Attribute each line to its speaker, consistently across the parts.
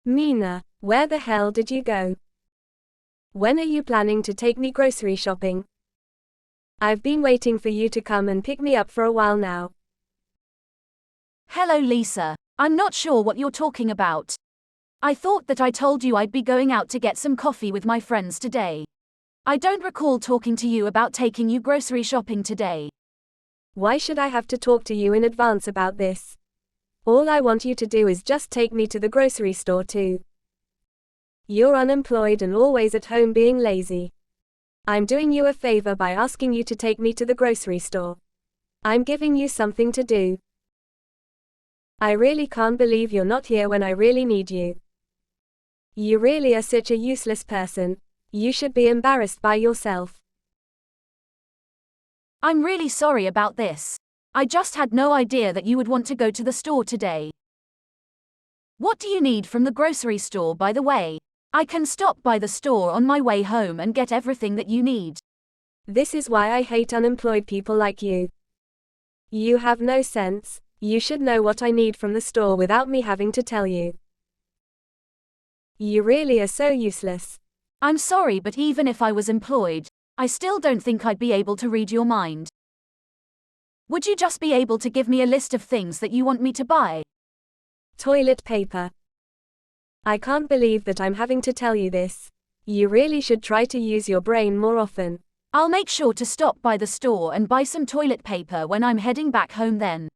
Speaker 1: Mina, where the hell did you go? When are you planning to take me grocery shopping? I've been waiting for you to come and pick me up for a while now.
Speaker 2: Hello Lisa, I'm not sure what you're talking about. I thought that I told you I'd be going out to get some coffee with my friends today. I don't recall talking to you about taking you grocery shopping today.
Speaker 1: Why should I have to talk to you in advance about this? All I want you to do is just take me to the grocery store too. You're unemployed and always at home being lazy. I'm doing you a favor by asking you to take me to the grocery store. I'm giving you something to do. I really can't believe you're not here when I really need you. You really are such a useless person. You should be embarrassed by yourself.
Speaker 2: I'm really sorry about this. I just had no idea that you would want to go to the store today. What do you need from the grocery store, by the way? I can stop by the store on my way home and get everything that you need.
Speaker 1: This is why I hate unemployed people like you. You have no sense. You should know what I need from the store without me having to tell you. You really are so useless.
Speaker 2: I'm sorry, but even if I was employed, I still don't think I'd be able to read your mind. Would you just be able to give me a list of things that you want me to buy?
Speaker 1: Toilet paper. I can't believe that I'm having to tell you this. You really should try to use your brain more often.
Speaker 2: I'll make sure to stop by the store and buy some toilet paper when I'm heading back home then.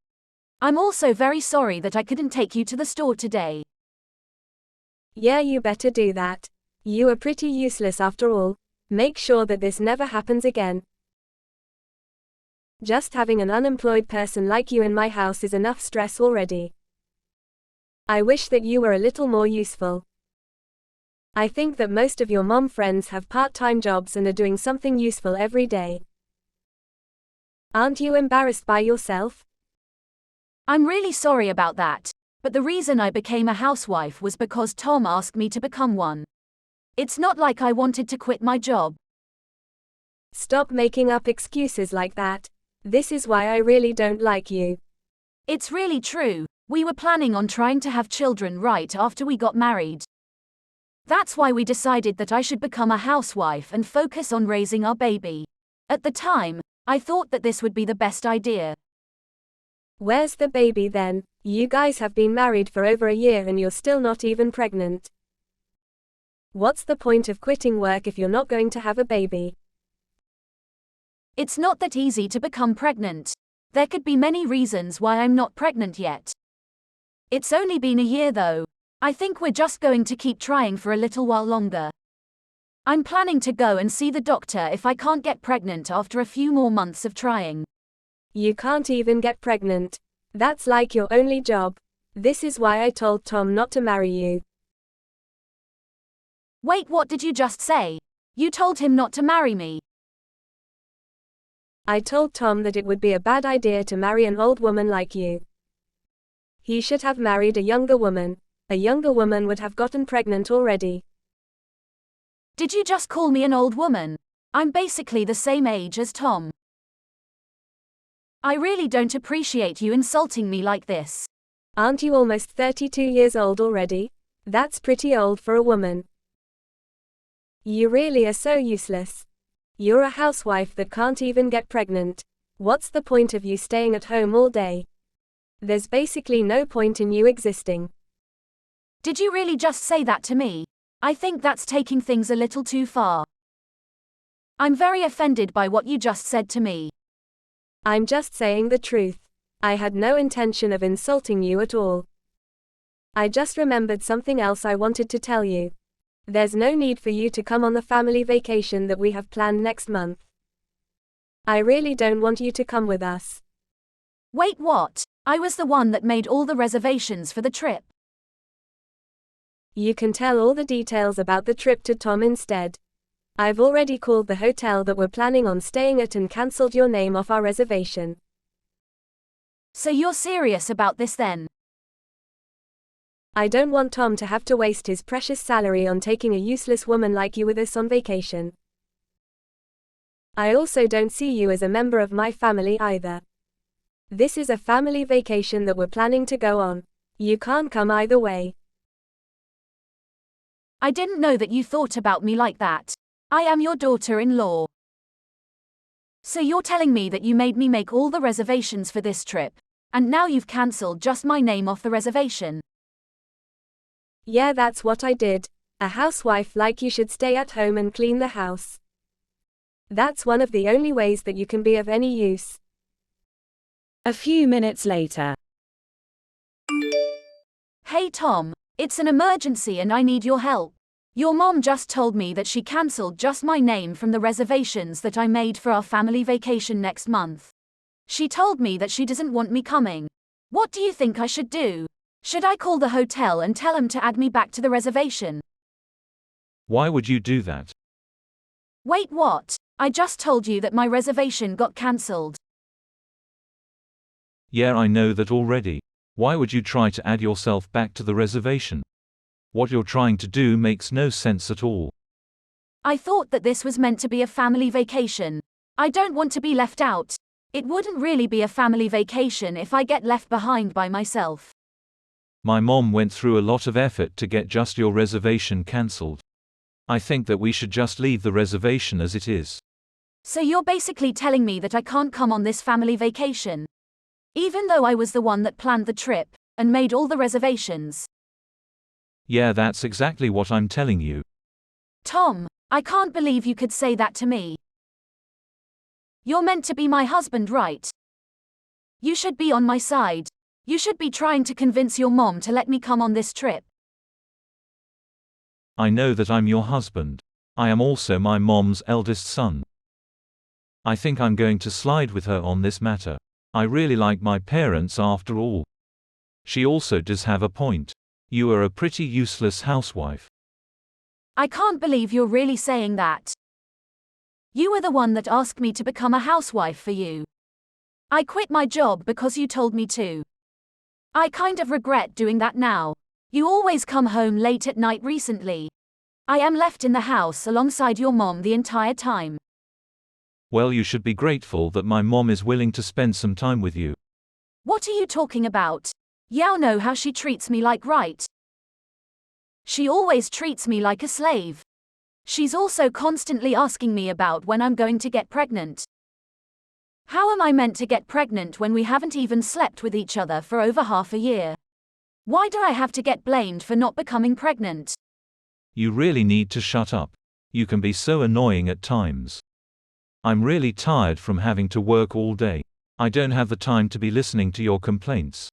Speaker 2: I'm also very sorry that I couldn't take you to the store today.
Speaker 1: Yeah, you better do that. You are pretty useless after all. Make sure that this never happens again. Just having an unemployed person like you in my house is enough stress already. I wish that you were a little more useful. I think that most of your mom friends have part-time jobs and are doing something useful every day. Aren't you embarrassed by yourself?
Speaker 2: I'm really sorry about that, but the reason I became a housewife was because Tom asked me to become one. It's not like I wanted to quit my job.
Speaker 1: Stop making up excuses like that. This is why I really don't like you.
Speaker 2: It's really true. We were planning on trying to have children right after we got married. That's why we decided that I should become a housewife and focus on raising our baby. At the time, I thought that this would be the best idea.
Speaker 1: Where's the baby then? You guys have been married for over a year and you're still not even pregnant. What's the point of quitting work if you're not going to have a baby?
Speaker 2: It's not that easy to become pregnant. There could be many reasons why I'm not pregnant yet. It's only been a year though. I think we're just going to keep trying for a little while longer. I'm planning to go and see the doctor if I can't get pregnant after a few more months of trying.
Speaker 1: You can't even get pregnant. That's like your only job. This is why I told Tom not to marry you.
Speaker 2: Wait, what did you just say? You told him not to marry me.
Speaker 1: I told Tom that it would be a bad idea to marry an old woman like you. He should have married a younger woman. A younger woman would have gotten pregnant already.
Speaker 2: Did you just call me an old woman? I'm basically the same age as Tom. I really don't appreciate you insulting me like this.
Speaker 1: Aren't you almost 32 years old already? That's pretty old for a woman. You really are so useless. You're a housewife that can't even get pregnant. What's the point of you staying at home all day? There's basically no point in you existing.
Speaker 2: Did you really just say that to me? I think that's taking things a little too far. I'm very offended by what you just said to me.
Speaker 1: I'm just saying the truth. I had no intention of insulting you at all. I just remembered something else I wanted to tell you. There's no need for you to come on the family vacation that we have planned next month. I really don't want you to come with us.
Speaker 2: Wait, what? I was the one that made all the reservations for the trip.
Speaker 1: You can tell all the details about the trip to Tom instead. I've already called the hotel that we're planning on staying at and cancelled your name off our reservation.
Speaker 2: So you're serious about this then?
Speaker 1: I don't want Tom to have to waste his precious salary on taking a useless woman like you with us on vacation. I also don't see you as a member of my family either. This is a family vacation that we're planning to go on. You can't come either way.
Speaker 2: I didn't know that you thought about me like that. I am your daughter-in-law. So you're telling me that you made me make all the reservations for this trip, and now you've cancelled just my name off the reservation?
Speaker 1: Yeah, that's what I did. A housewife like you should stay at home and clean the house. That's one of the only ways that you can be of any use.
Speaker 3: A few minutes later.
Speaker 2: Hey Tom, it's an emergency and I need your help. Your mom just told me that she cancelled just my name from the reservations that I made for our family vacation next month. She told me that she doesn't want me coming. What do you think I should do? Should I call the hotel and tell them to add me back to the reservation?
Speaker 4: Why would you do that?
Speaker 2: Wait, what? I just told you that my reservation got cancelled.
Speaker 4: Yeah, I know that already. Why would you try to add yourself back to the reservation? What you're trying to do makes no sense at all.
Speaker 2: I thought that this was meant to be a family vacation. I don't want to be left out. It wouldn't really be a family vacation if I get left behind by myself.
Speaker 4: My mom went through a lot of effort to get just your reservation cancelled. I think that we should just leave the reservation as it is.
Speaker 2: So you're basically telling me that I can't come on this family vacation? Even though I was the one that planned the trip, and made all the reservations.
Speaker 4: Yeah, that's exactly what I'm telling you.
Speaker 2: Tom, I can't believe you could say that to me. You're meant to be my husband, right? You should be on my side. You should be trying to convince your mom to let me come on this trip.
Speaker 4: I know that I'm your husband. I am also my mom's eldest son. I think I'm going to slide with her on this matter. I really like my parents after all. She also does have a point. You are a pretty useless housewife.
Speaker 2: I can't believe you're really saying that. You were the one that asked me to become a housewife for you. I quit my job because you told me to. I kind of regret doing that now. You always come home late at night recently. I am left in the house alongside your mom the entire time.
Speaker 4: Well, you should be grateful that my mom is willing to spend some time with you.
Speaker 2: What are you talking about? You know how she treats me like, right? She always treats me like a slave. She's also constantly asking me about when I'm going to get pregnant. How am I meant to get pregnant when we haven't even slept with each other for over half a year? Why do I have to get blamed for not becoming pregnant?
Speaker 4: You really need to shut up. You can be so annoying at times. I'm really tired from having to work all day. I don't have the time to be listening to your complaints.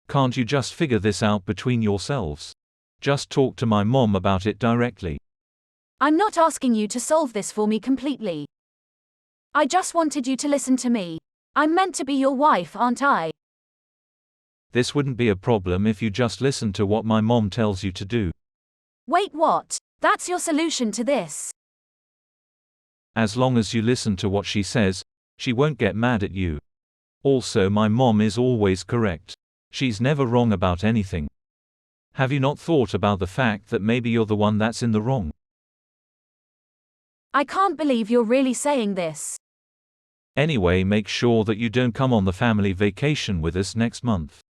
Speaker 4: Can't you just figure this out between yourselves? Just talk to my mom about it directly.
Speaker 2: I'm not asking you to solve this for me completely. I just wanted you to listen to me. I'm meant to be your wife, aren't I?
Speaker 4: This wouldn't be a problem if you just listen to what my mom tells you to do.
Speaker 2: Wait, what? That's your solution to this?
Speaker 4: As long as you listen to what she says, she won't get mad at you. Also, my mom is always correct. She's never wrong about anything. Have you not thought about the fact that maybe you're the one that's in the wrong?
Speaker 2: I can't believe you're really saying this.
Speaker 4: Anyway, make sure that you don't come on the family vacation with us next month.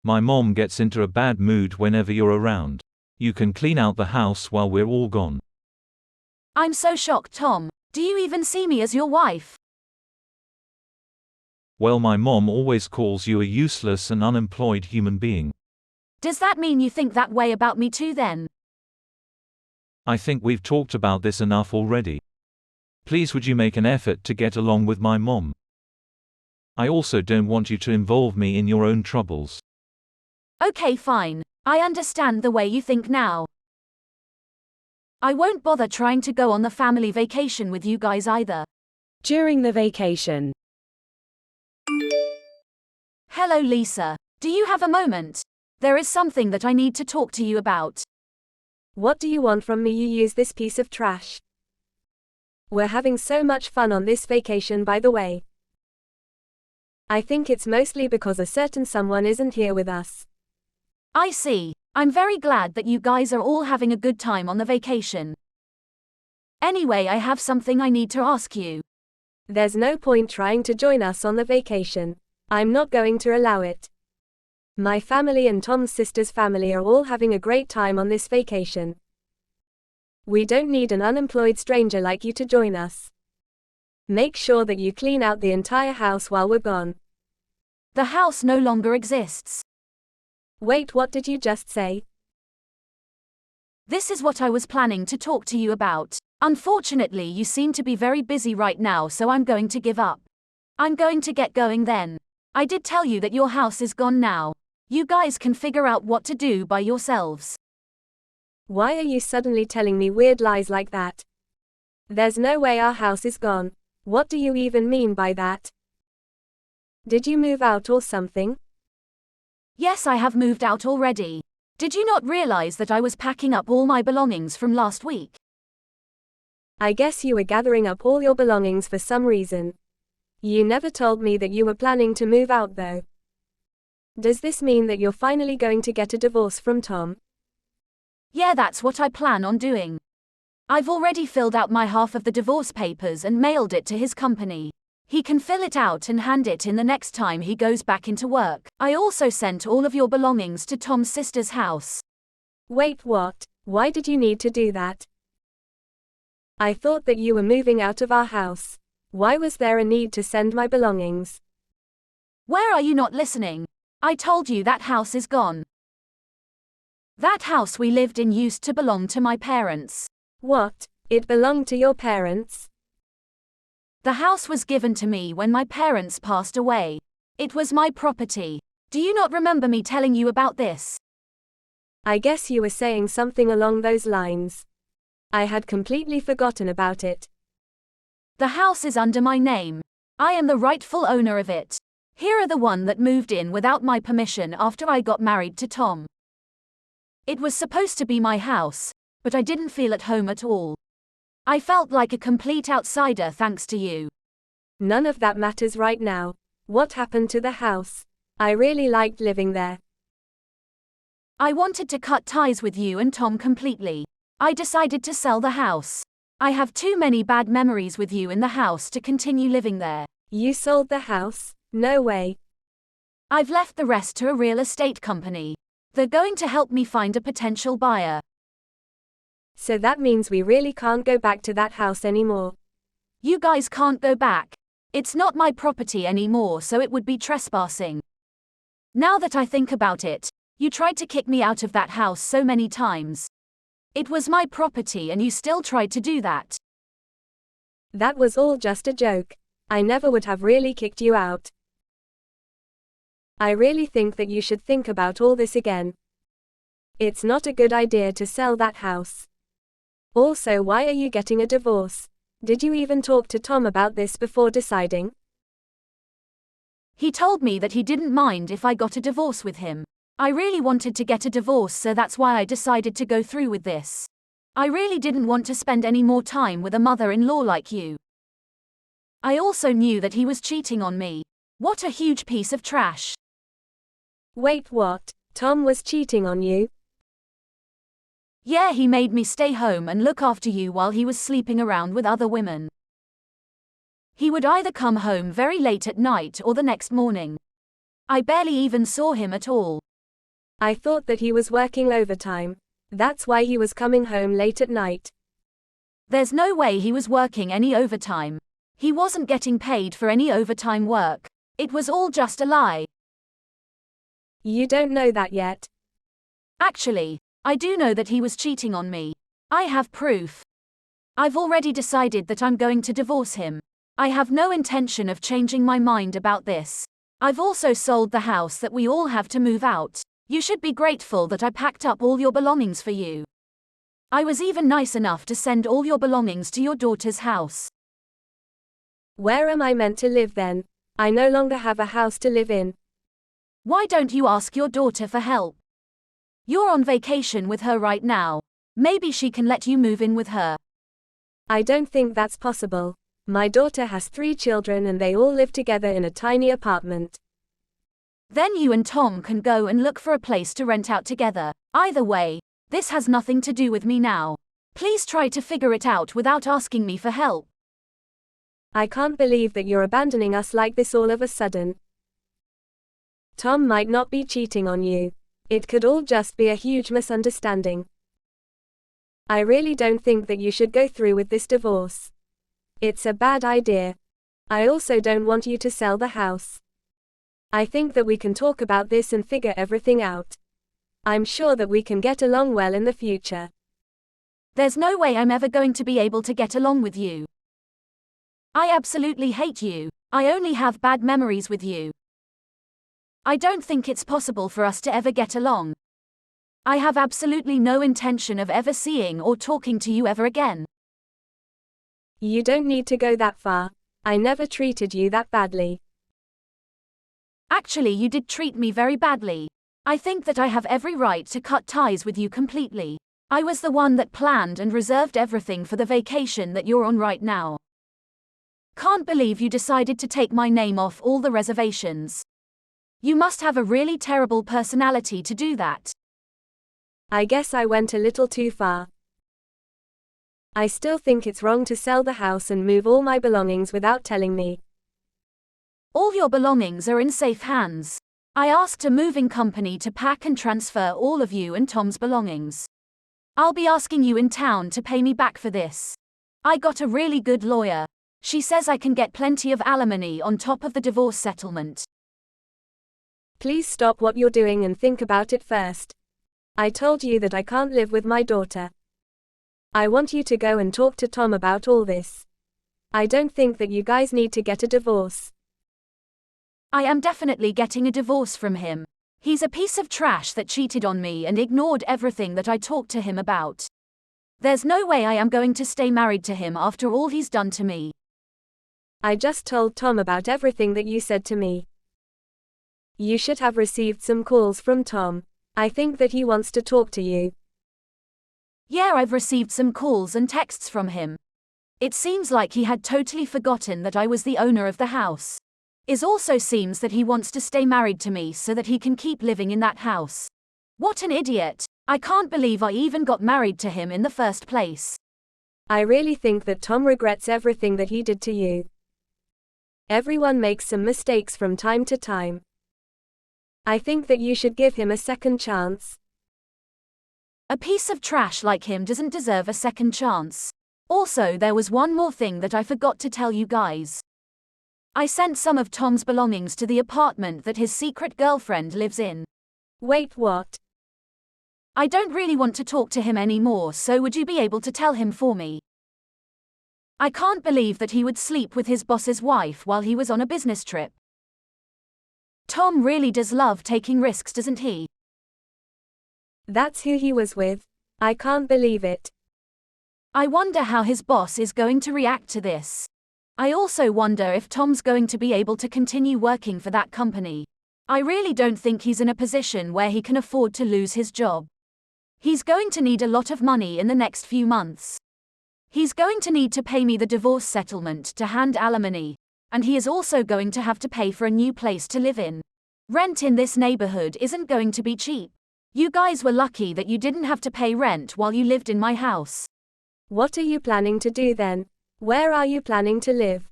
Speaker 4: My mom gets into a bad mood whenever you're around. You can clean out the house while we're all gone.
Speaker 2: I'm so shocked, Tom. Do you even see me as your wife?
Speaker 4: Well, my mom always calls you a useless and unemployed human being.
Speaker 2: Does that mean you think that way about me too then?
Speaker 4: I think we've talked about this enough already. Please, would you make an effort to get along with my mom? I also don't want you to involve me in your own troubles.
Speaker 2: Okay, fine. I understand the way you think now. I won't bother trying to go on the family vacation with you guys either.
Speaker 3: During the vacation.
Speaker 2: Hello, Lisa. Do you have a moment? There is something that I need to talk to you about.
Speaker 1: What do you want from me, you use this piece of trash? We're having so much fun on this vacation, by the way. I think it's mostly because a certain someone isn't here with us.
Speaker 2: I see. I'm very glad that you guys are all having a good time on the vacation. Anyway, I have something I need to ask you.
Speaker 1: There's no point trying to join us on the vacation. I'm not going to allow it. My family and Tom's sister's family are all having a great time on this vacation. We don't need an unemployed stranger like you to join us. Make sure that you clean out the entire house while we're gone.
Speaker 2: The house no longer exists.
Speaker 1: Wait, what did you just say?
Speaker 2: This is what I was planning to talk to you about. Unfortunately, you seem to be very busy right now, so I'm going to give up. I'm going to get going then. I did tell you that your house is gone now. You guys can figure out what to do by yourselves.
Speaker 1: Why are you suddenly telling me weird lies like that? There's no way our house is gone. What do you even mean by that? Did you move out or something?
Speaker 2: Yes, I have moved out already. Did you not realize that I was packing up all my belongings from last week?
Speaker 1: I guess you were gathering up all your belongings for some reason. You never told me that you were planning to move out though. Does this mean that you're finally going to get a divorce from Tom?
Speaker 2: Yeah, that's what I plan on doing. I've already filled out my half of the divorce papers and mailed it to his company. He can fill it out and hand it in the next time he goes back into work. I also sent all of your belongings to Tom's sister's house.
Speaker 1: Wait, what? Why did you need to do that? I thought that you were moving out of our house. Why was there a need to send my belongings?
Speaker 2: Where are you not listening? I told you that house is gone. That house we lived in used to belong to my parents.
Speaker 1: What? It belonged to your parents?
Speaker 2: The house was given to me when my parents passed away. It was my property. Do you not remember me telling you about this?
Speaker 1: I guess you were saying something along those lines. I had completely forgotten about it.
Speaker 2: The house is under my name. I am the rightful owner of it. Here are the one that moved in without my permission after I got married to Tom. It was supposed to be my house, but I didn't feel at home at all. I felt like a complete outsider thanks to you.
Speaker 1: None of that matters right now. What happened to the house? I really liked living there.
Speaker 2: I wanted to cut ties with you and Tom completely. I decided to sell the house. I have too many bad memories with you in the house to continue living there.
Speaker 1: You sold the house? No way.
Speaker 2: I've left the rest to a real estate company. They're going to help me find a potential buyer.
Speaker 1: So that means we really can't go back to that house anymore.
Speaker 2: You guys can't go back. It's not my property anymore, so it would be trespassing. Now that I think about it, you tried to kick me out of that house so many times. It was my property and you still tried to do that.
Speaker 1: That was all just a joke. I never would have really kicked you out. I really think that you should think about all this again. It's not a good idea to sell that house. Also, why are you getting a divorce? Did you even talk to Tom about this before deciding?
Speaker 2: He told me that he didn't mind if I got a divorce with him. I really wanted to get a divorce, so that's why I decided to go through with this. I really didn't want to spend any more time with a mother-in-law like you. I also knew that he was cheating on me. What a huge piece of trash.
Speaker 1: Wait, what? Tom was cheating on you?
Speaker 2: Yeah, he made me stay home and look after you while he was sleeping around with other women. He would either come home very late at night or the next morning. I barely even saw him at all.
Speaker 1: I thought that he was working overtime. That's why he was coming home late at night.
Speaker 2: There's no way he was working any overtime. He wasn't getting paid for any overtime work. It was all just a lie.
Speaker 1: You don't know that yet.
Speaker 2: Actually, I do know that he was cheating on me. I have proof. I've already decided that I'm going to divorce him. I have no intention of changing my mind about this. I've also sold the house that we all have to move out. You should be grateful that I packed up all your belongings for you. I was even nice enough to send all your belongings to your daughter's house.
Speaker 1: Where am I meant to live then? I no longer have a house to live in.
Speaker 2: Why don't you ask your daughter for help? You're on vacation with her right now. Maybe she can let you move in with her.
Speaker 1: I don't think that's possible. My daughter has 3 children and they all live together in a tiny apartment.
Speaker 2: Then you and Tom can go and look for a place to rent out together. Either way, this has nothing to do with me now. Please try to figure it out without asking me for help.
Speaker 1: I can't believe that you're abandoning us like this all of a sudden. Tom might not be cheating on you. It could all just be a huge misunderstanding. I really don't think that you should go through with this divorce. It's a bad idea. I also don't want you to sell the house. I think that we can talk about this and figure everything out. I'm sure that we can get along well in the future.
Speaker 2: There's no way I'm ever going to be able to get along with you. I absolutely hate you. I only have bad memories with you. I don't think it's possible for us to ever get along. I have absolutely no intention of ever seeing or talking to you ever again.
Speaker 1: You don't need to go that far. I never treated you that badly.
Speaker 2: Actually, you did treat me very badly. I think that I have every right to cut ties with you completely. I was the one that planned and reserved everything for the vacation that you're on right now. Can't believe you decided to take my name off all the reservations. You must have a really terrible personality to do that.
Speaker 1: I guess I went a little too far. I still think it's wrong to sell the house and move all my belongings without telling me.
Speaker 2: All your belongings are in safe hands. I asked a moving company to pack and transfer all of you and Tom's belongings. I'll be asking you in town to pay me back for this. I got a really good lawyer. She says I can get plenty of alimony on top of the divorce settlement.
Speaker 1: Please stop what you're doing and think about it first. I told you that I can't live with my daughter. I want you to go and talk to Tom about all this. I don't think that you guys need to get a divorce.
Speaker 2: I am definitely getting a divorce from him. He's a piece of trash that cheated on me and ignored everything that I talked to him about. There's no way I am going to stay married to him after all he's done to me.
Speaker 1: I just told Tom about everything that you said to me. You should have received some calls from Tom. I think that he wants to talk to you.
Speaker 2: Yeah, I've received some calls and texts from him. It seems like he had totally forgotten that I was the owner of the house. It also seems that he wants to stay married to me so that he can keep living in that house. What an idiot! I can't believe I even got married to him in the first place.
Speaker 1: I really think that Tom regrets everything that he did to you. Everyone makes some mistakes from time to time. I think that you should give him a second chance.
Speaker 2: A piece of trash like him doesn't deserve a second chance. Also, there was one more thing that I forgot to tell you guys. I sent some of Tom's belongings to the apartment that his secret girlfriend lives in.
Speaker 1: Wait, what?
Speaker 2: I don't really want to talk to him anymore, so would you be able to tell him for me? I can't believe that he would sleep with his boss's wife while he was on a business trip. Tom really does love taking risks, doesn't he?
Speaker 1: That's who he was with. I can't believe it.
Speaker 2: I wonder how his boss is going to react to this. I also wonder if Tom's going to be able to continue working for that company. I really don't think he's in a position where he can afford to lose his job. He's going to need a lot of money in the next few months. He's going to need to pay me the divorce settlement to hand alimony, and he is also going to have to pay for a new place to live in. Rent in this neighborhood isn't going to be cheap. You guys were lucky that you didn't have to pay rent while you lived in my house.
Speaker 1: What are you planning to do then? Where are you planning to live?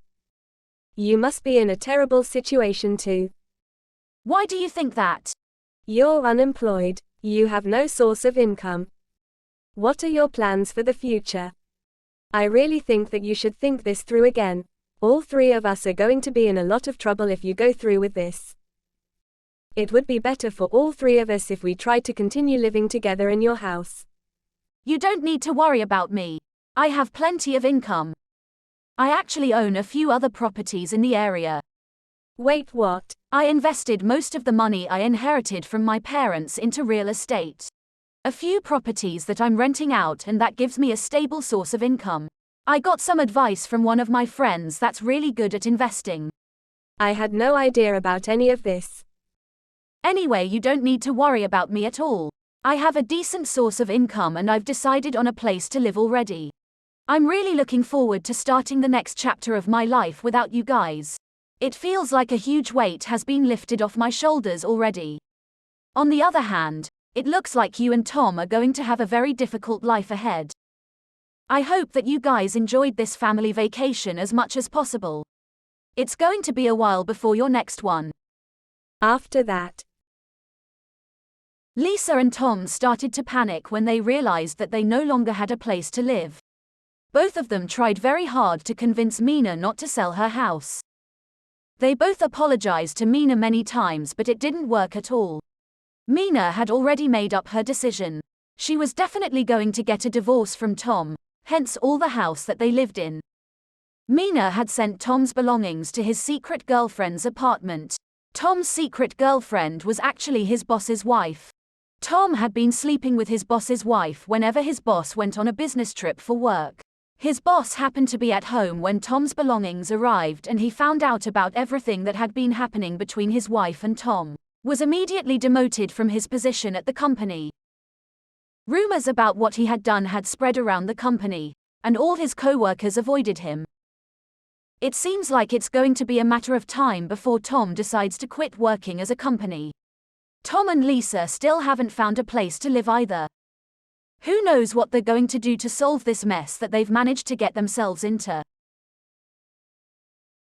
Speaker 1: You must be in a terrible situation too.
Speaker 2: Why do you think that?
Speaker 1: You're unemployed. You have no source of income. What are your plans for the future? I really think that you should think this through again. All three of us are going to be in a lot of trouble if you go through with this. It would be better for all three of us if we tried to continue living together in your house.
Speaker 2: You don't need to worry about me. I have plenty of income. I actually own a few other properties in the area.
Speaker 1: Wait, what?
Speaker 2: I invested most of the money I inherited from my parents into real estate. A few properties that I'm renting out, and that gives me a stable source of income. I got some advice from one of my friends that's really good at investing.
Speaker 1: I had no idea about any of this.
Speaker 2: Anyway, you don't need to worry about me at all. I have a decent source of income and I've decided on a place to live already. I'm really looking forward to starting the next chapter of my life without you guys. It feels like a huge weight has been lifted off my shoulders already. On the other hand, it looks like you and Tom are going to have a very difficult life ahead. I hope that you guys enjoyed this family vacation as much as possible. It's going to be a while before your next one.
Speaker 1: After that,
Speaker 2: Lisa and Tom started to panic when they realized that they no longer had a place to live. Both of them tried very hard to convince Mina not to sell her house. They both apologized to Mina many times, but it didn't work at all. Mina had already made up her decision. She was definitely going to get a divorce from Tom, hence all the house that they lived in. Mina had sent Tom's belongings to his secret girlfriend's apartment. Tom's secret girlfriend was actually his boss's wife. Tom had been sleeping with his boss's wife whenever his boss went on a business trip for work. His boss happened to be at home when Tom's belongings arrived, and he found out about everything that had been happening between his wife and Tom, was immediately demoted from his position at the company. Rumors about what he had done had spread around the company, and all his co-workers avoided him. It seems like it's going to be a matter of time before Tom decides to quit working as a company. Tom and Lisa still haven't found a place to live either. Who knows what they're going to do to solve this mess that they've managed to get themselves into.